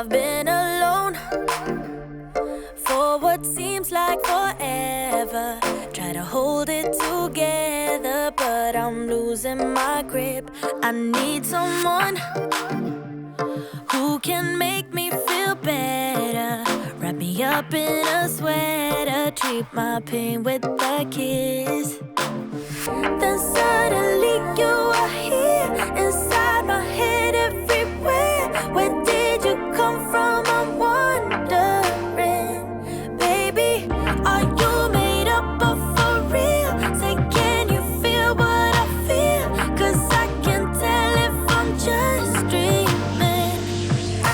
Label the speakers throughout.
Speaker 1: I've been alone for what seems like forever. Try to hold it together, but I'm losing my grip. I need someone who can make me feel better. Wrap me up in a sweater, treat my pain with a kiss. Then suddenly you are here, inside my head, everywhere. Where did you come from? I'm wondering, baby, are you made up of for real? Say, can you feel what I feel? 'Cause I can tell if I'm just dreaming. I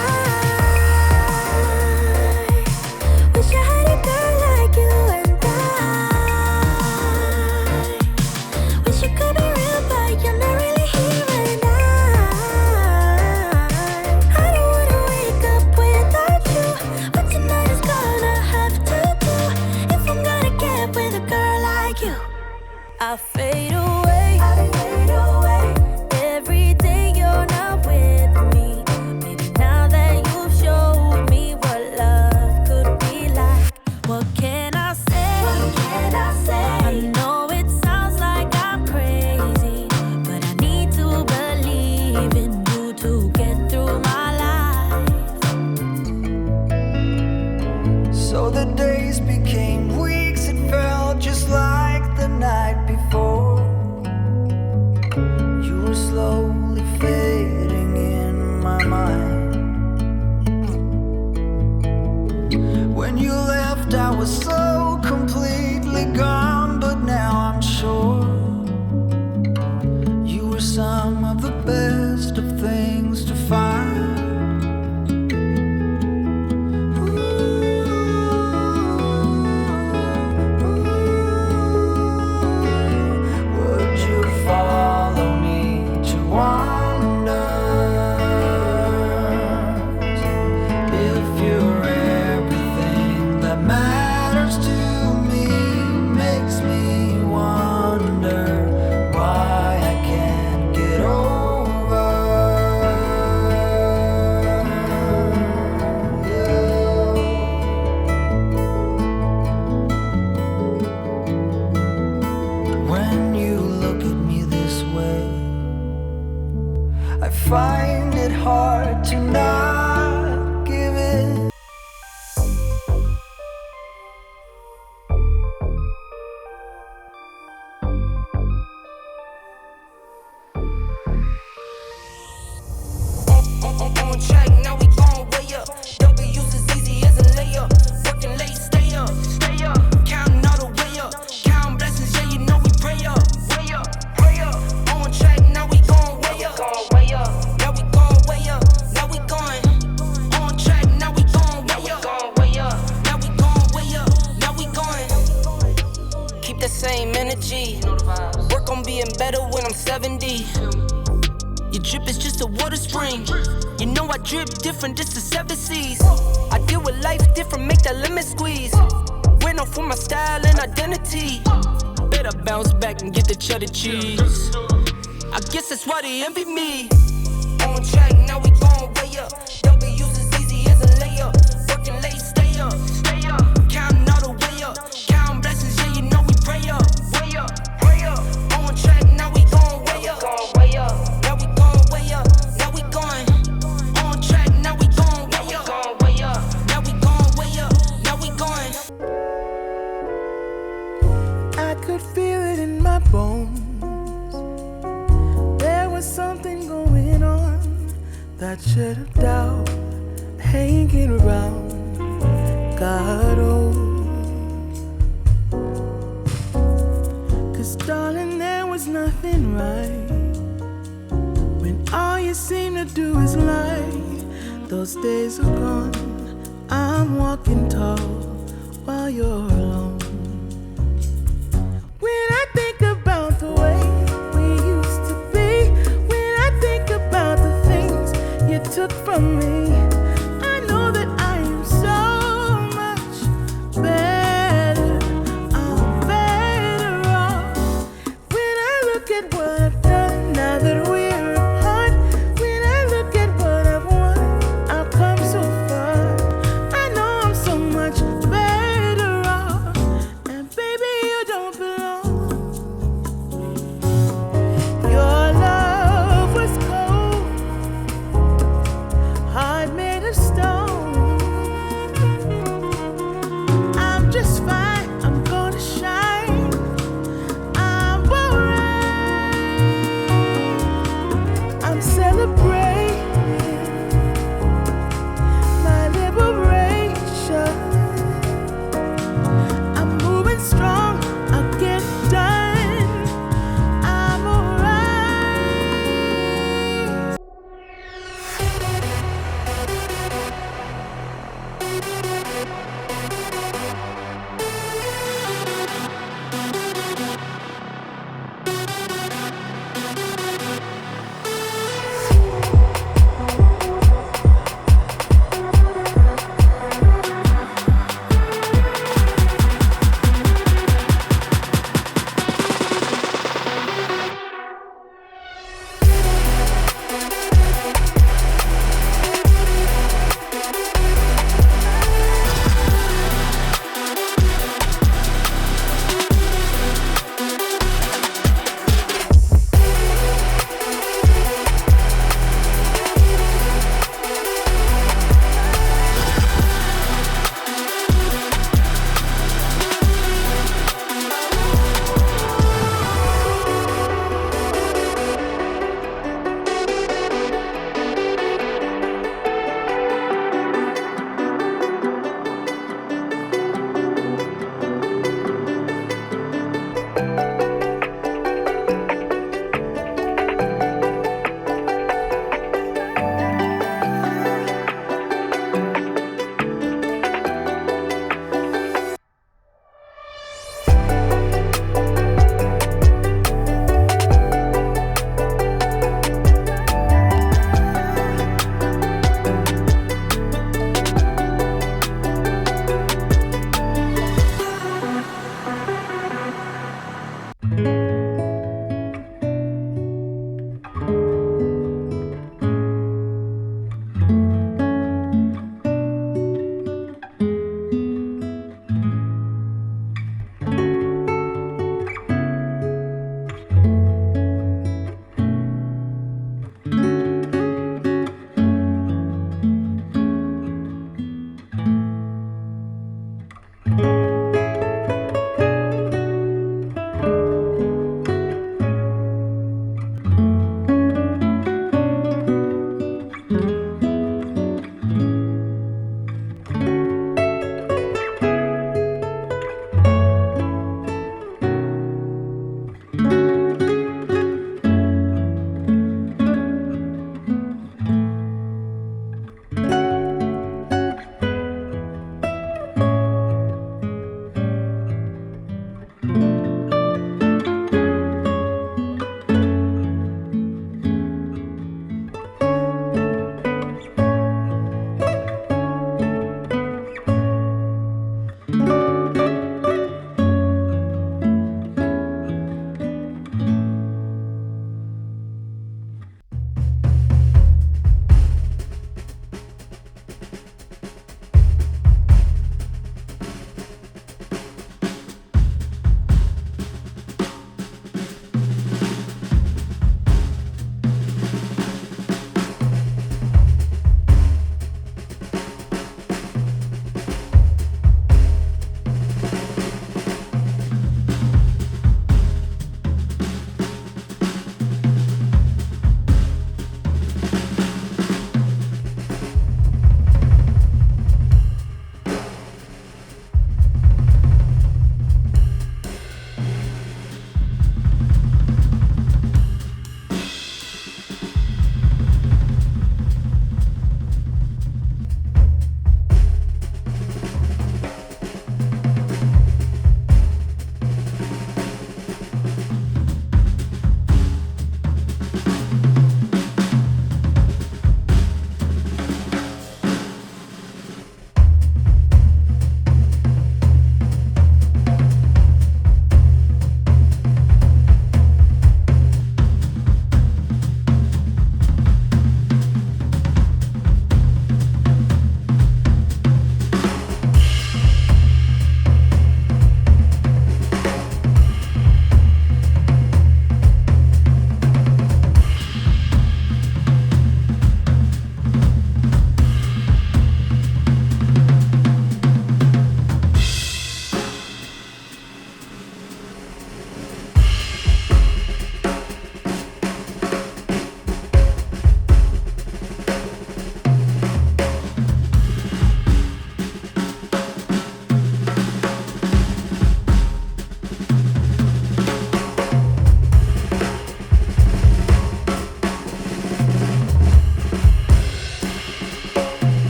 Speaker 1: wish I had a girl like you, and I wish you could be real, but you're not really here. And I don't wanna wake up without you. What tonight is gonna have to do if I'm gonna get with a girl like you. I fade away. Every day you're not with me. Maybe now that you've showed me what love could be like, what can I say? I know it sounds like I'm crazy, but I need to believe in you to get through my life.
Speaker 2: So the days became weeks, it felt just like the night before. You were slowly fading in my mind. When you left, I was so completely gone, but now I'm sure you were some of the best of things to find. Would you follow me to wonders? If you're everything that matters to me, makes me wonder why I can't get over you. When you look at me this way, I find it hard to not give it.
Speaker 3: On track, now we gon' way up. W's as easy as a layup. Working late, stay up. Counting all the way up. Counting blessings, yeah, you know we pray up. Way up. On track, now we gon' way up. Now we gon' way up. Now we going. On track, now we gon' way up. Now we gon' way up. Now we going. Keep the same energy. Work on being better when I'm 70. Your drip is just a water spring. You know I drip different, this the 7 seas. I deal with life different, make that lemon squeeze. Went off for my style and identity. Better bounce back and get the cheddar cheese. I guess that's why they envy me. On track, now we gon' way up. W's as easy as a layup. Working late, stay up. Counting all the way up. Counting blessings, yeah, you know we pray up. Way up. On track, now we gon' way up. Now we gon' way up. Now we going. On track, now we gon' way up. Now we gon' way up. Now we going.
Speaker 4: I could feel it in my bones. There was something going on that should have doubt hanging around. God, oh. 'Cause darling, there was nothing right when all you seem to do is lie. Those days are gone. I'm walking tall while you're alone. When I think about the way we used to be, when I think about the things you took from me,